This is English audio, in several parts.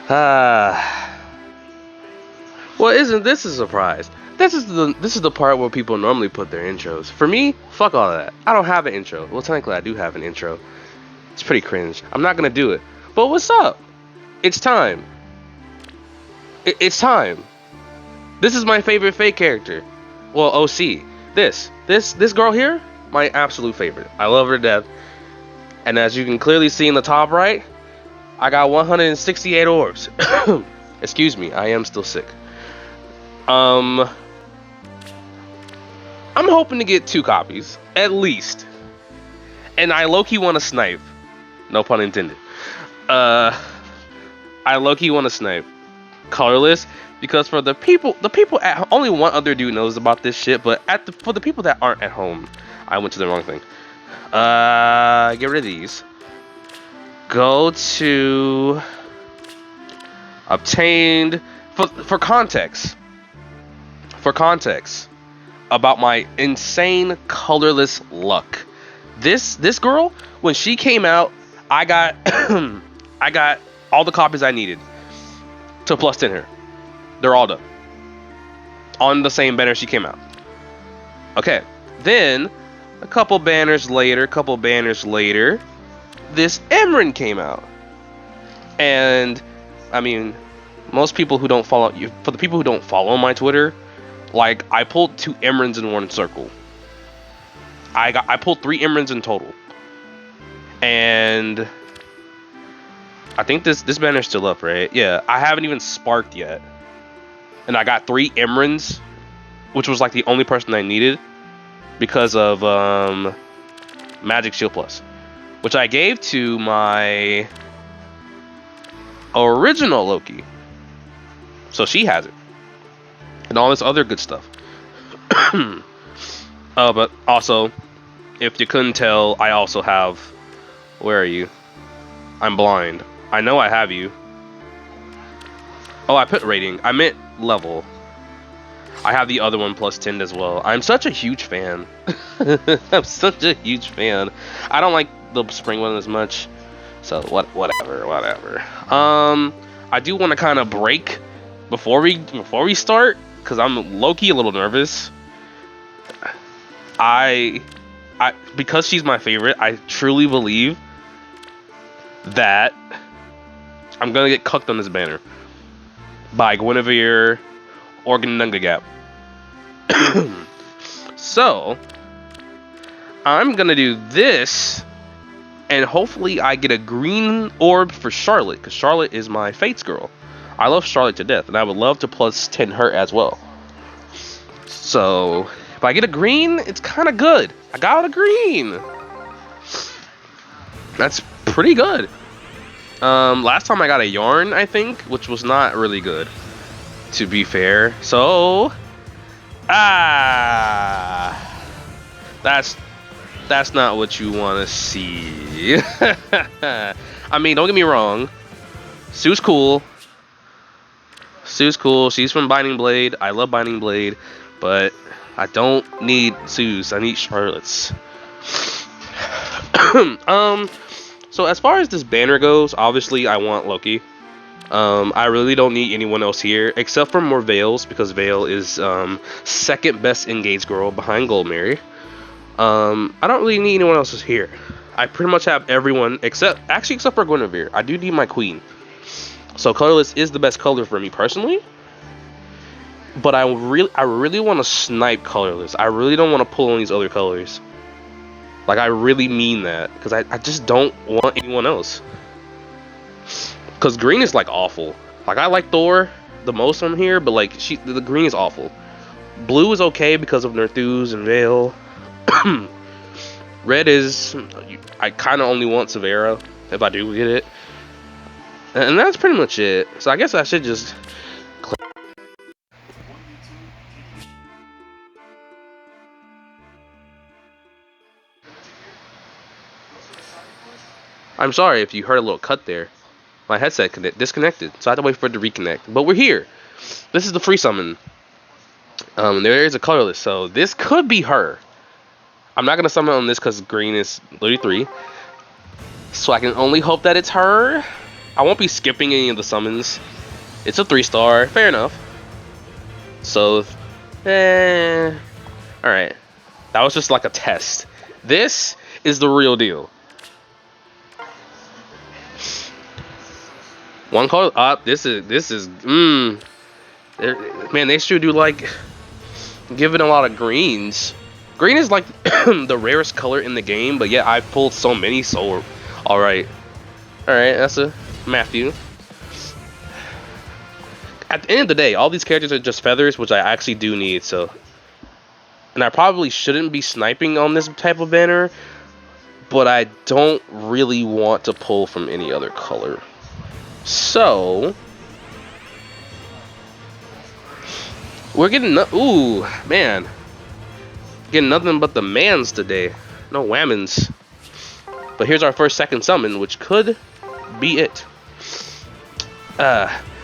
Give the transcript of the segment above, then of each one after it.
Ah. Well, isn't this a surprise? This is the part where people normally put their intros. For me, fuck all that. I don't have an intro. Well, technically, I do have an intro. It's pretty cringe. I'm not gonna do it. But what's up? It's time. It's time. This is my favorite fake character. Well, OC. This girl here, my absolute favorite. I love her to death. And as you can clearly see in the top right, I got 168 orbs. Excuse me, I am still sick. I'm hoping to get 2 copies, at least. And I low-key want to snipe. No pun intended. I low-key want to snipe. Colorless, because for the people at only one other dude knows about this shit, but for the people that aren't at home, I went to the wrong thing. Get rid of these. Go to obtained for context. For context about my insane colorless luck. This girl, when she came out, I got I got all the copies I needed to plus 10 her. They're all done. On the same banner she came out. Okay. Then a couple banners later, this Emran came out. And I mean, most people who don't follow you, for the people who don't follow my Twitter, like, I pulled 2 Emrans in one circle. I pulled 3 Emrans in total. And I think this banner's still up, right? Yeah, I haven't even sparked yet. And I got 3 Emrans, which was like the only person I needed because of Magic Shield Plus, which I gave to my original Loki. So she has it. And all this other good stuff. But also, if you couldn't tell, I also have... Where are you? I'm blind. I know I have you. Oh, I put rating. I meant level. I have the other one plus 10 as well. I'm such a huge fan. I'm such a huge fan. I don't like the spring one as much. So, whatever. I do want to kind of break before we start, because I'm low-key a little nervous. Because she's my favorite, I truly believe that I'm gonna get cucked on this banner by Guinevere or Gnungagap. So I'm gonna do this, and hopefully I get a green orb for Charlotte, because Charlotte is my Fates girl. I love Charlotte to death, and I would love to plus 10 her as well. So if I get a green, it's kind of good. I got a green. That's pretty good. Last time I got a yarn, I think, which was not really good, to be fair. So, that's not what you want to see. I mean, don't get me wrong. Sue's cool. She's from Binding Blade. I love Binding Blade, but I don't need Sue's. I need Charlotte's. So as far as this banner goes, obviously I want Loki. I really don't need anyone else here except for more Veils, because Veil is second best engaged girl behind Goldmary. I don't really need anyone else here. I pretty much have everyone except for Guinevere. I do need my queen. So colorless is the best color for me personally. But I really want to snipe colorless. I really don't want to pull on these other colors. Like, I really mean that, because I just don't want anyone else. Because green is, like, awful. Like, I like Thor the most on here, but, like, the green is awful. Blue is okay because of Nerthus and Veil. Red is... I kind of only want Severa, if I do get it. And that's pretty much it. So I guess I should just... I'm sorry if you heard a little cut there. My headset disconnected, so I had to wait for it to reconnect. But we're here. This is the free summon. There is a colorless, so this could be her. I'm not gonna summon on this because green is 33, so I can only hope that it's her. I won't be skipping any of the summons. It's a 3-star, fair enough. So, alright. That was just like a test. This is the real deal. One card up. This is man, they should do like giving a lot of greens. Green is like the rarest color in the game, but yeah, I've pulled so many. So, alright, that's a Matthew. At the end of the day, all these characters are just feathers, which I actually do need. So, and I probably shouldn't be sniping on this type of banner, but I don't really want to pull from any other color. So, we're getting ooh, man, getting nothing but the mans today. No whammons. But here's our first second summon, which could be it.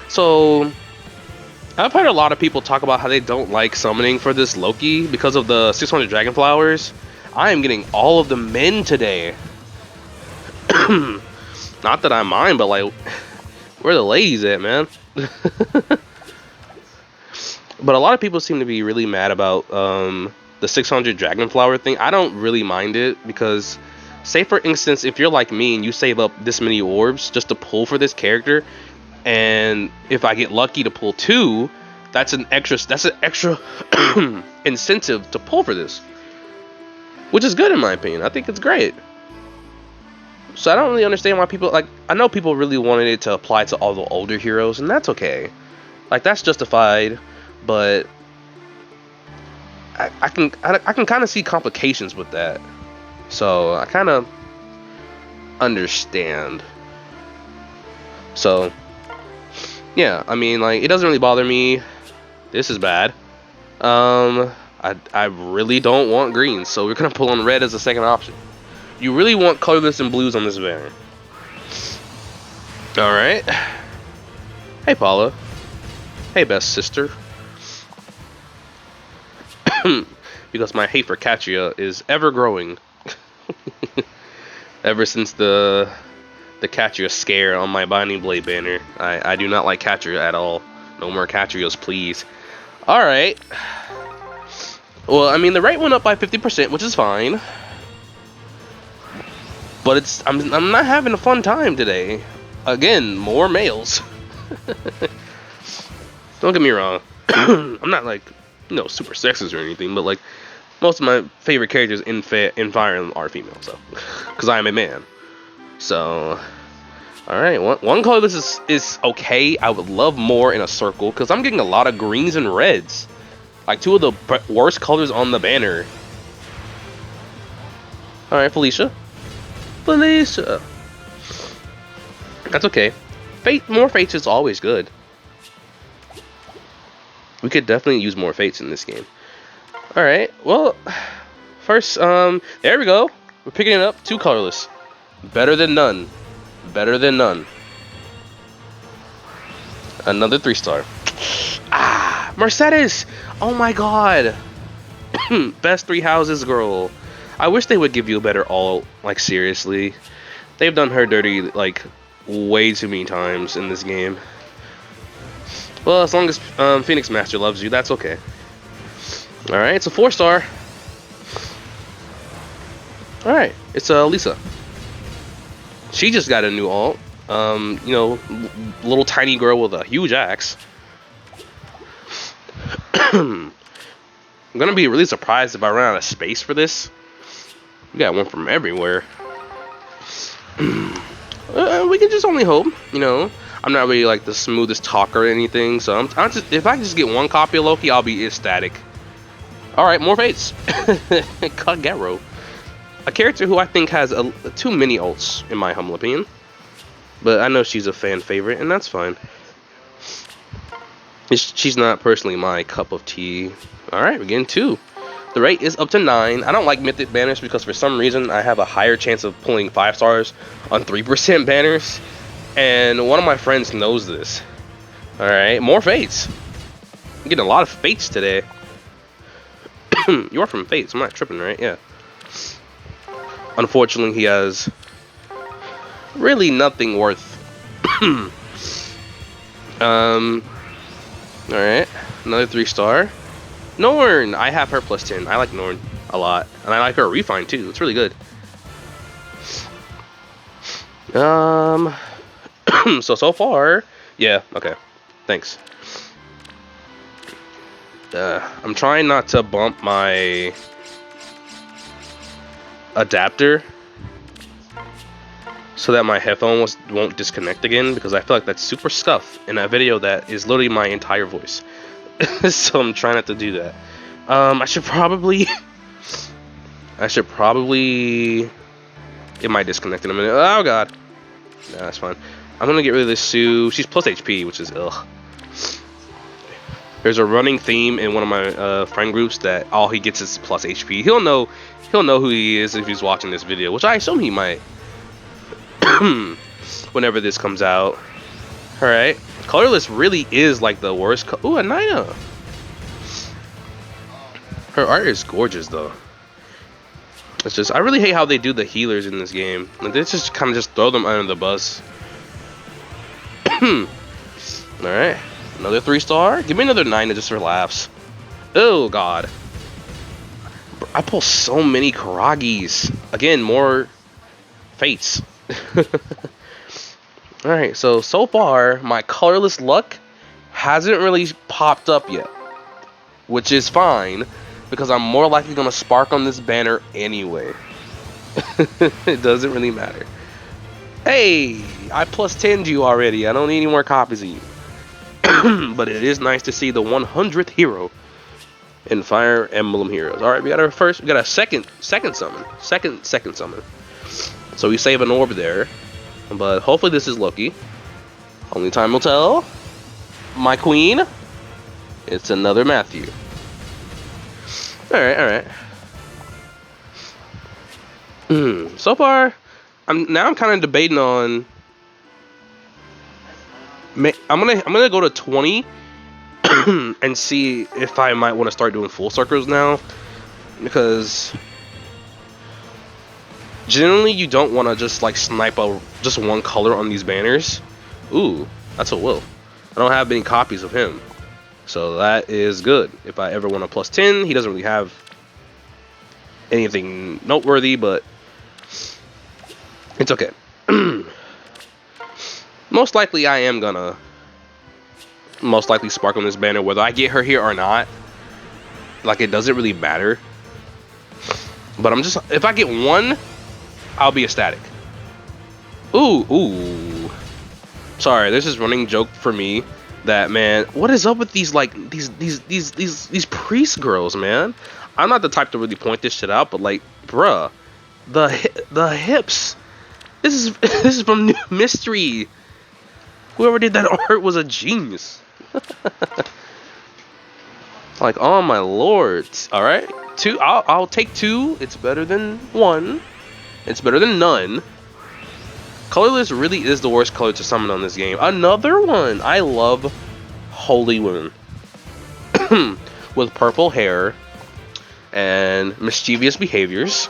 So I've heard a lot of people talk about how they don't like summoning for this Loki because of the 600 dragon flowers. I am getting all of the men today. Not that I mind, but like, where the ladies at, man? But a lot of people seem to be really mad about the 600 dragon flower thing. I don't really mind it because, say for instance, if you're like me and you save up this many orbs just to pull for this character, and if I get lucky to pull 2, that's an extra incentive to pull for this, which is good in my opinion. I think it's great. So I don't really understand why people, like, I know people really wanted it to apply to all the older heroes, and that's okay. Like, that's justified, but I can kind of see complications with that. So I kind of understand. So yeah, I mean, like, it doesn't really bother me. This is bad. I really don't want greens, so we're gonna pull on red as a second option. You really want colorless and blues on this banner. Alright. Hey, Paula. Hey, best sister. Because my hate for Katria is ever growing. Ever since the Katria scare on my Binding Blade banner. I do not like Katria at all. No more Katrias, please. Alright. Well, I mean, the rate went up by 50%, which is fine. But I'm not having a fun time today. Again, more males. Don't get me wrong. I'm not like, you know, super sexist or anything, but like, most of my favorite characters in Fire Emblem are female, so, because I am a man. So, alright, one color is okay. I would love more in a circle, because I'm getting a lot of greens and reds. Like, 2 of the worst colors on the banner. Alright, Felicia. Felicia. That's okay. More fates is always good. We could definitely use more fates in this game. Alright, well, first, there we go. We're picking it up. 2 colorless. Better than none. Better than none. Another 3-star. Ah, Mercedes! Oh my god! Best 3 houses girl. I wish they would give you a better ult, like, seriously. They've done her dirty, like, way too many times in this game. Well, as long as Phoenix Master loves you, that's okay. Alright, it's a 4-star. Alright, it's Lisa. She just got a new ult. You know, little tiny girl with a huge axe. I'm gonna be really surprised if I run out of space for this. We got one from everywhere. We can just only hope, you know. I'm not really like the smoothest talker or anything, so I'm just, if I can just get 1 copy of Loki, I'll be ecstatic. Alright, more fates. Kagero. A character who I think has too many ults, in my humble opinion. But I know she's a fan favorite, and that's fine. She's not personally my cup of tea. Alright, we're getting 2. The rate is up to 9. I don't like Mythic banners because for some reason I have a higher chance of pulling 5 stars on 3% banners. And one of my friends knows this. Alright, more fates. I'm getting a lot of fates today. You are from Fates, I'm not tripping, right? Yeah. Unfortunately, he has really nothing worth Alright. Another 3-star. Norn! I have her +10. I like Norn a lot. And I like her Refine too. It's really good. So far... Yeah, okay. Thanks. I'm trying not to bump my adapter so that my headphones won't disconnect again, because I feel like that's super scuff in a video that is literally my entire voice. So I'm trying not to do that. I should probably it might disconnect in a minute. Oh god. Nah, that's fine. I'm gonna get rid of this Sue. She's plus HP, which is ugh. There's a running theme in one of my friend groups that all he gets is plus HP. He'll know who he is if he's watching this video, which I assume he might. Whenever this comes out. Alright. Colorless really is like the worst. Ooh, a Nina. Her art is gorgeous though. It's just, I really hate how they do the healers in this game. Like, they just kind of just throw them under the bus. Alright. Another 3-star. Give me another 9 just for laughs. Oh god. I pull so many Karagis. Again, more fates. Alright, so far, my colorless luck hasn't really popped up yet. Which is fine, because I'm more likely going to spark on this banner anyway. It doesn't really matter. Hey, I +10'd you already. I don't need any more copies of you. But it is nice to see the 100th hero in Fire Emblem Heroes. Alright, we got a second summon. Second summon. So we save an orb there. But hopefully this is Loki. Only time will tell. My queen. It's another Matthew. Alright. So far, I'm kind of debating on. I'm gonna go to 20 and see if I might want to start doing full circles now, because generally you don't want to just like snipe just one color on these banners. Ooh, that's a Will. I don't have any copies of him, so that is good. If I ever want a +10, he doesn't really have anything noteworthy, but it's okay. Most likely I am gonna spark on this banner whether I get her here or not. Like, it doesn't really matter. But if I get one, I'll be ecstatic. Ooh. Sorry, there's this running joke for me that, man, what is up with these priest girls, man? I'm not the type to really point this shit out, but like, bruh, the hips. This is from New Mystery. Whoever did that art was a genius. Like, oh my lord. Alright. 2. I'll take 2. It's better than 1. It's better than none. Colorless really is the worst color to summon on this game. Another one. I love Holy Women. With purple hair and mischievous behaviors.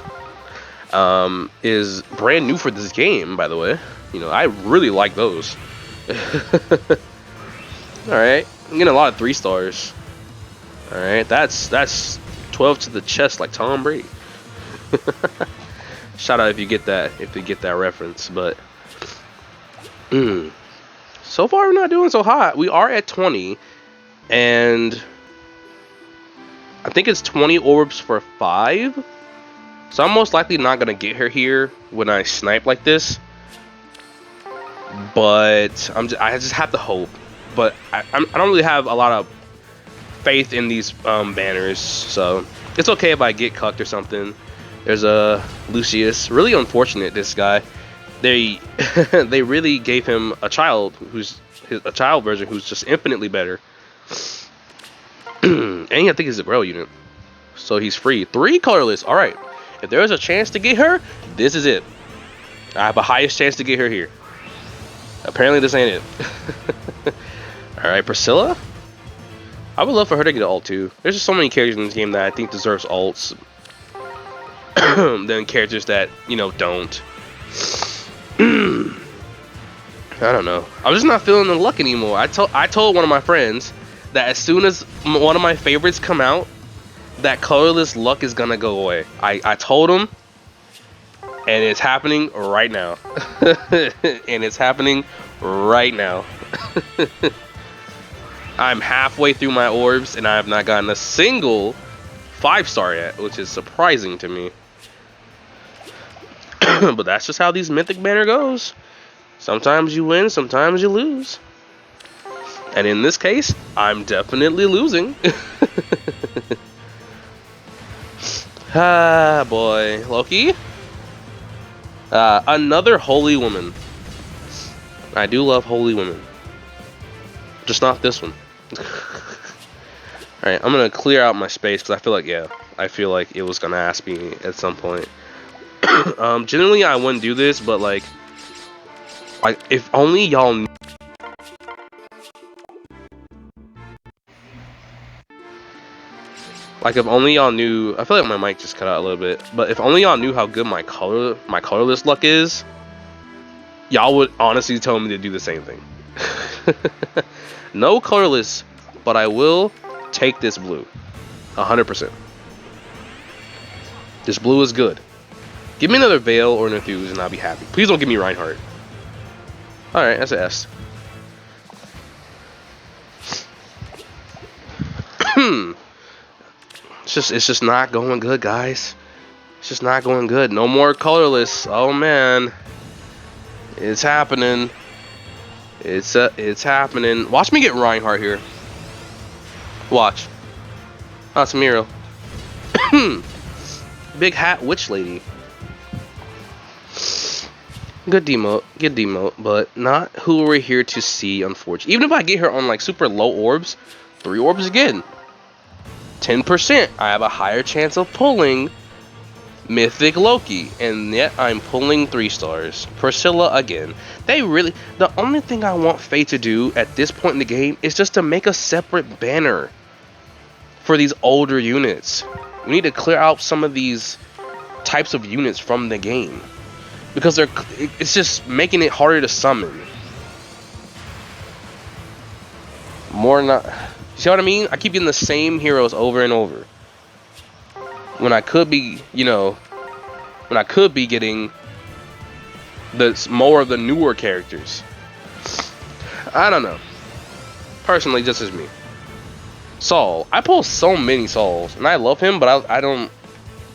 Is brand new for this game, by the way. You know, I really like those. Alright, I'm getting a lot of 3-stars. Alright, that's 12 to the chest like Tom Brady. Shout out if you get that reference, but so far we're not doing so hot. We are at 20, and I think it's 20 orbs for 5. So I'm most likely not gonna get her here when I snipe like this. But I just have to hope. But I don't really have a lot of faith in these banners, so it's okay if I get cucked or something. There's a Lucius. Really unfortunate, this guy. They really gave him a child a child version who's just infinitely better. And I think he's a Braille unit, so he's free. 3 colorless. All right. If there is a chance to get her, this is it. I have the highest chance to get her here. Apparently this ain't it. Alright, Priscilla? I would love for her to get an ult too. There's just so many characters in this game that I think deserves ults than characters that, you know, don't. I don't know. I'm just not feeling the luck anymore. I told one of my friends that as soon as one of my favorites come out, that colorless luck is gonna go away. I told him, and it's happening right now. And it's happening right now. I'm halfway through my orbs, and I have not gotten a single 5-star yet, which is surprising to me. But that's just how these mythic banner goes. Sometimes you win, sometimes you lose. And in this case, I'm definitely losing. Ah, boy. Loki? Another holy woman. I do love holy women. Just not this one. Alright, I'm gonna clear out my space because I feel like it was gonna ask me at some point. Generally I wouldn't do this, but like if only y'all knew. Like if only y'all knew. I feel like my mic just cut out a little bit, but if only y'all knew how good my colorless luck is, y'all would honestly tell me to do the same thing. No colorless, but I will take this blue 100%. This blue is good. Give me another Veil or an Enthuse and I'll be happy. Please don't give me Reinhardt. Alright, that's an S. It's just not going good, guys. It's just not going good. No more colorless. Oh man. It's happening. It's happening. Watch me get Reinhardt here. Watch. Oh, it's Miro. Big hat witch lady. Good demote, but not who we're here to see, unfortunately. Even if I get her on like super low orbs, 3 orbs again, 10%, I have a higher chance of pulling Mythic Loki, and yet I'm pulling 3 stars. Priscilla again. The only thing I want Faye to do at this point in the game is just to make a separate banner for these older units. We need to clear out some of these types of units from the game, because it's just making it harder to summon. See what I mean? I keep getting the same heroes over and over, when I could be, getting more of the newer characters. I don't know. Personally, just as me. Saul. I pull so many Sauls, and I love him, but I don't.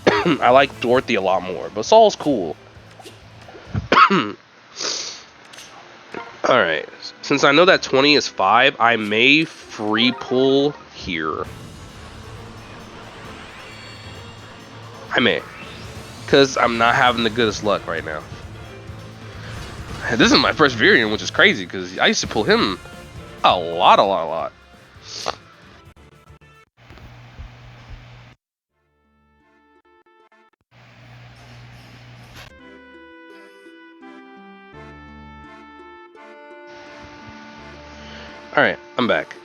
I like Dorothy a lot more, but Saul's cool. Alright, since I know that 20 is 5, I may free pull here. I may. Because I'm not having the goodest luck right now. This is my first variant, which is crazy, because I used to pull him a lot. Alright, I'm back.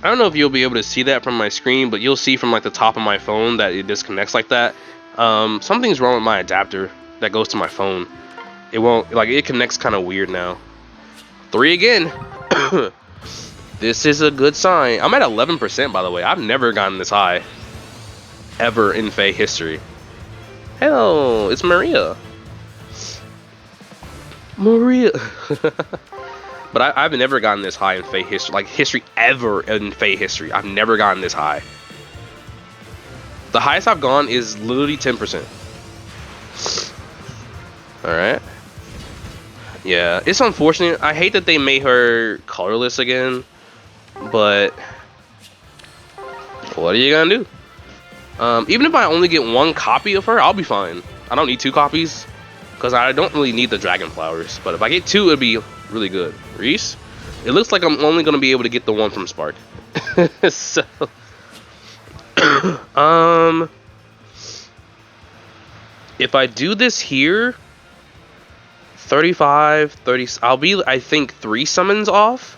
I don't know if you'll be able to see that from my screen, but you'll see from like the top of my phone that it disconnects like that. Something's wrong with my adapter that goes to my phone. It won't, like, it connects kind of weird now. 3 again. This is a good sign. I'm at 11%, by the way. I've never gotten this high ever in Faye history. Hello, it's Maria. But I've never gotten this high in Faye history, like history ever in Faye history. I've never gotten this high. The highest I've gone is literally 10%. Alright. Yeah, it's unfortunate. I hate that they made her colorless again, but what are you gonna do? Even if I only get 1 copy of her, I'll be fine. I don't need 2 copies, because I don't really need the dragon flowers. But if I get 2, it'd be really good. Reese? It looks like I'm only going to be able to get the 1 from Spark. So, if I do this here, 35, 30, I'll be, I think, 3 summons off.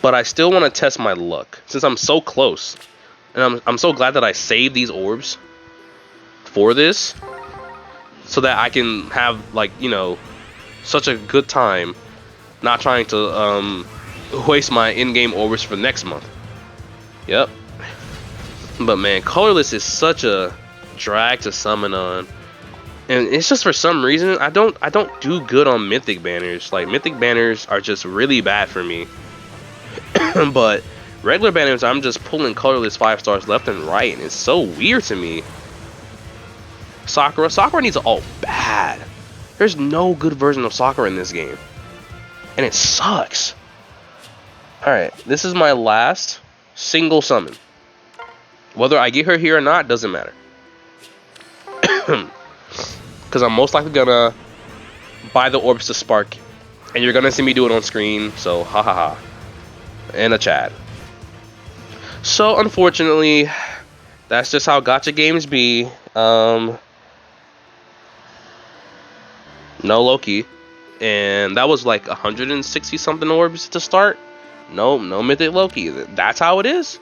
But I still want to test my luck, since I'm so close. And I'm so glad that I saved these orbs for this, so that I can have, like, such a good time not trying to waste my in-game orbs for next month. Yep. But man, colorless is such a drag to summon on. And it's just for some reason I don't do good on mythic banners. Like mythic banners are just really bad for me. But regular banners, I'm just pulling colorless 5 stars left and right, and it's so weird to me. Sakura needs an ult bad. There's no good version of Sakura in this game, and it sucks. All right, this is my last single summon. Whether I get her here or not doesn't matter. Because I'm most likely gonna buy the orbs to spark, and you're gonna see me do it on screen, so ha ha ha. And a Chad. So unfortunately, that's just how gacha games be. No Loki, and that was like 160 something orbs to start. No mythic Loki. That's how it is.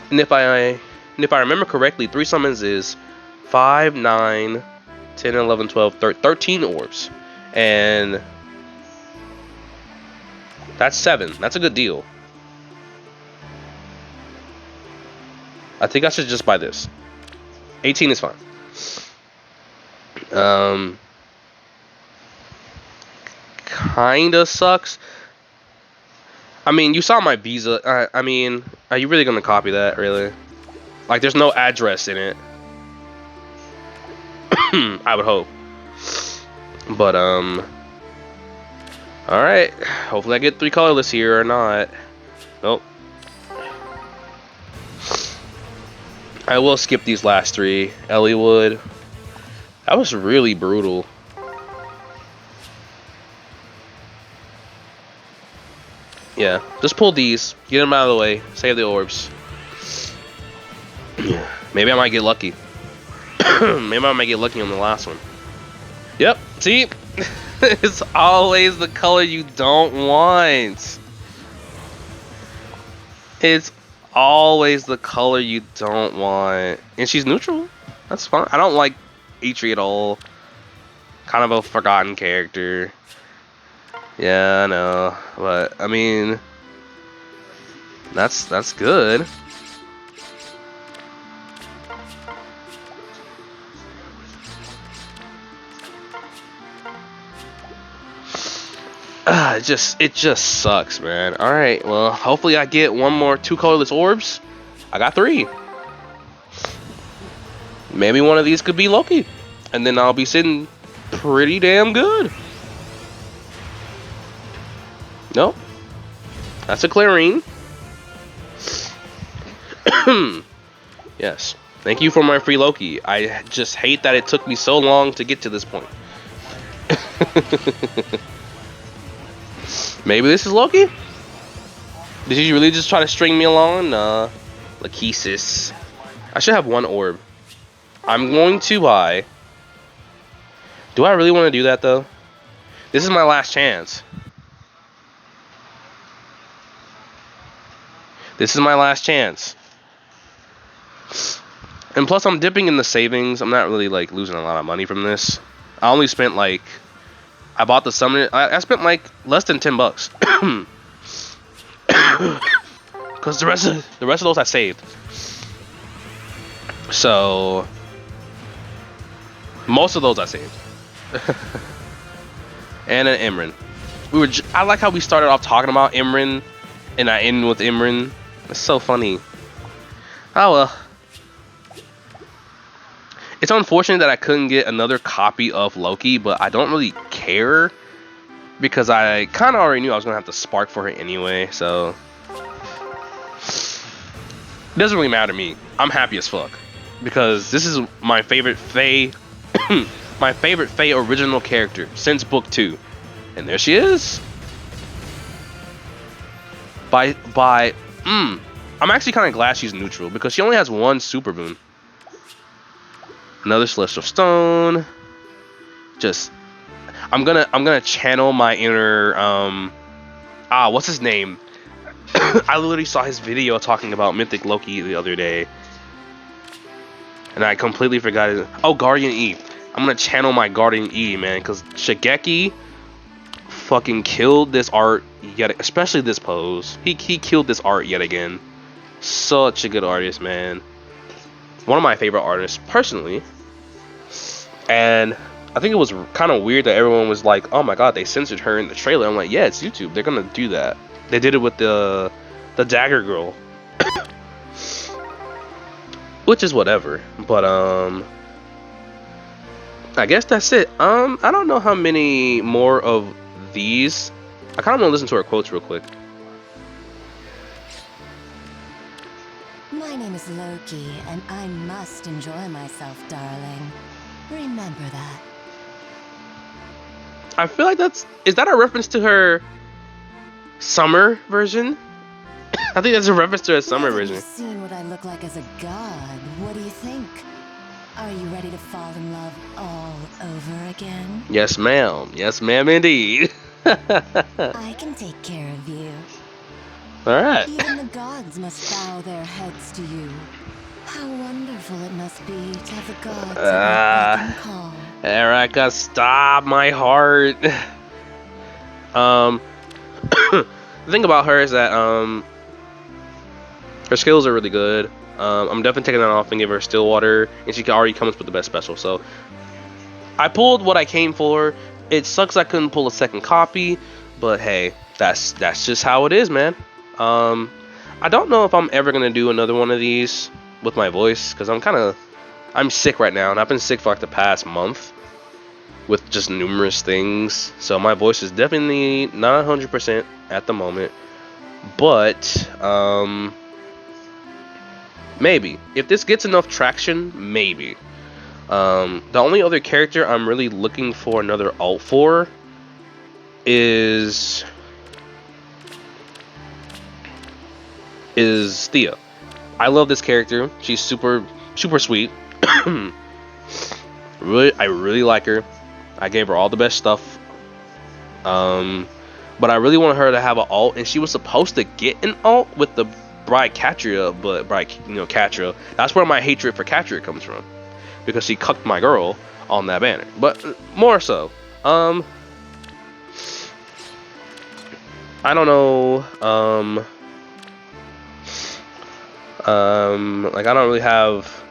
And if I remember correctly, 3 summons is 5, 9, 10, 11, 12, 13 orbs. And that's 7. That's a good deal. I think I should just buy this. 18 is fine. Kinda sucks. I mean, you saw my visa. I mean, are you really gonna copy that, really? Like, there's no address in it. I would hope. But, alright. Hopefully I get 3 colorless here or not. Nope. I will skip these last 3. Elliewood. That was really brutal. Yeah, just pull these, get them out of the way, save the orbs. Maybe I might get lucky. Maybe I might get lucky on the last one. Yep, see? It's always the color you don't want. It's always the color you don't want. And she's neutral. That's fine. I don't like Eitri at all. Kind of a forgotten character. Yeah, I know, but I mean, that's good. It just sucks, man. All right, well, hopefully I get 2 colorless orbs. I got 3. Maybe one of these could be Loki, and then I'll be sitting pretty damn good. Nope. That's a Clarine. Yes. Thank you for my free Loki. I just hate that it took me so long to get to this point. Maybe this is Loki? Did you really just try to string me along? Nah. Lachesis. I should have 1 orb. I'm going to buy. Do I really want to do that, though? This is my last chance. This is my last chance. And plus, I'm dipping in the savings. I'm not really, like, losing a lot of money from this. I only spent, like... I bought the summon. I spent, like, less than $10. Because the rest of those I saved. So... most of those I saved. And an Imran. I like how we started off talking about Imran. And I end with Imran. It's so funny. Oh well. It's unfortunate that I couldn't get another copy of Loki, but I don't really care because I kind of already knew I was gonna have to spark for her anyway, so it doesn't really matter to me. I'm happy as fuck because this is my favorite Faye, my favorite Faye original character since book 2, and there she is. I'm actually kind of glad she's neutral because she only has 1 super boon. Another Celestial Stone. Just, I'm gonna channel my inner what's his name? I literally saw his video talking about Mythic Loki the other day, and I completely forgot it. Oh, Guardian E. I'm gonna channel my Guardian E, man, because Shigeki fucking killed this art yet, especially this pose. He killed this art yet again. Such a good artist, man. One of my favorite artists, personally. And I think it was kind of weird that everyone was like, oh my god, they censored her in the trailer. I'm like, yeah, it's YouTube. They're gonna do that. They did it with the Dagger Girl. Which is whatever. But, I guess that's it. I don't know how many more of these. I kind of want to listen to her quotes real quick. My name is Loki, and I must enjoy myself, darling. Remember that. I feel like is that a reference to her summer version? I think that's a reference to her summer version. You've seen what I look like as a god. What do you think? Are you ready to fall in love all over again? Yes, ma'am. Yes, ma'am, indeed. I can take care of you. Alright. Even the gods must bow their heads to you. How wonderful it must be to have the gods at your beck and call. Erica, stop my heart. The thing about her is that her skills are really good. I'm definitely taking that off and give her Stillwater, and she already comes with the best special. So I pulled what I came for. It sucks I couldn't pull a second copy, but hey, that's just how it is, man. I don't know if I'm ever gonna do another one of these with my voice, because I'm sick right now, and I've been sick for like the past month with just numerous things. So my voice is definitely not 100% at the moment, but maybe if this gets enough traction, maybe. The only other character I'm really looking for another alt for is Thea. I love this character. She's super sweet. I really like her. I gave her all the best stuff. But I really want her to have an alt, and she was supposed to get an alt with the Bride Catria, but Catra. That's where my hatred for Catria comes from, because she cucked my girl on that banner. But more so, I don't know. Like, I don't really have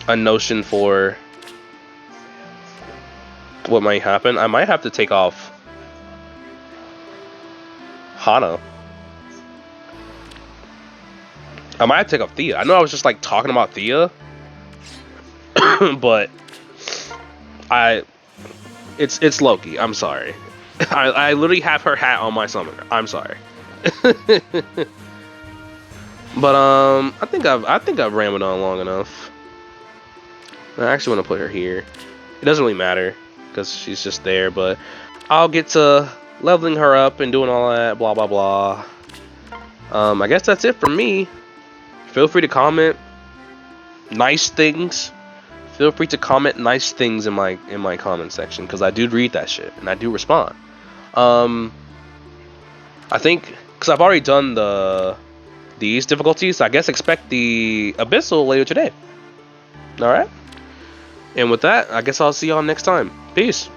a notion for what might happen. I might have to take off Hana. I might have to take off Thea. I know I was just like talking about Thea, but it's Loki. I'm sorry. I literally have her hat on my summoner. I'm sorry. But I think I've rambled on long enough. I actually want to put her here. It doesn't really matter because she's just there, but I'll get to leveling her up and doing all that blah blah blah. I guess that's it for me. Feel free to comment nice things. Feel free to comment nice things in my comment section, because I do read that shit and I do respond. I think because I've already done these difficulties, so I guess expect the Abyssal later today. Alright? And with that, I guess I'll see y'all next time. Peace.